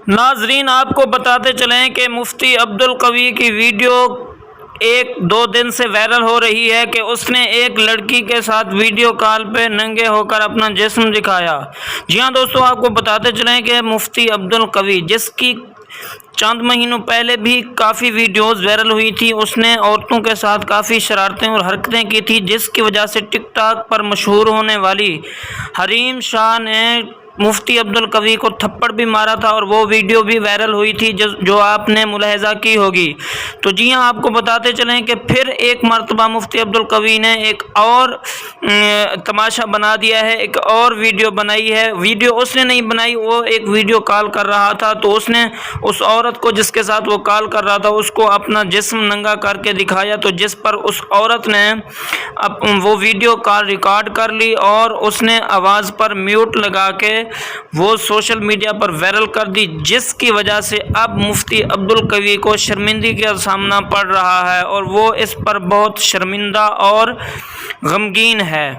ناظرین، آپ کو بتاتے چلیں کہ مفتی عبدالقوی کی ویڈیو ایک دو دن سے وائرل ہو رہی ہے کہ اس نے ایک لڑکی کے ساتھ ویڈیو کال پہ ننگے ہو کر اپنا جسم دکھایا۔ جی ہاں دوستو، آپ کو بتاتے چلیں کہ مفتی عبدالقوی، جس کی چند مہینوں پہلے بھی کافی ویڈیوز وائرل ہوئی تھی، اس نے عورتوں کے ساتھ کافی شرارتیں اور حرکتیں کی تھی، جس کی وجہ سے ٹک ٹاک پر مشہور ہونے والی حریم شاہ نے مفتی عبدالقوی کو تھپڑ بھی مارا تھا، اور وہ ویڈیو بھی وائرل ہوئی تھی جو آپ نے ملاحظہ کی ہوگی۔ تو جی ہاں، آپ کو بتاتے چلیں کہ پھر ایک مرتبہ مفتی عبدالقوی نے ایک اور تماشا بنا دیا ہے، ایک اور ویڈیو بنائی ہے۔ ویڈیو اس نے نہیں بنائی، وہ ایک ویڈیو کال کر رہا تھا، تو اس نے اس عورت کو جس کے ساتھ وہ کال کر رہا تھا اس کو اپنا جسم ننگا کر کے دکھایا، تو جس پر اس عورت نے وہ ویڈیو کال ریکارڈ کر لی اور اس نے آواز پر میوٹ لگا کے وہ سوشل میڈیا پر وائرل کر دی، جس کی وجہ سے اب مفتی عبدالقوی کو شرمندگی کا سامنا پڑ رہا ہے اور وہ اس پر بہت شرمندہ اور غمگین ہے۔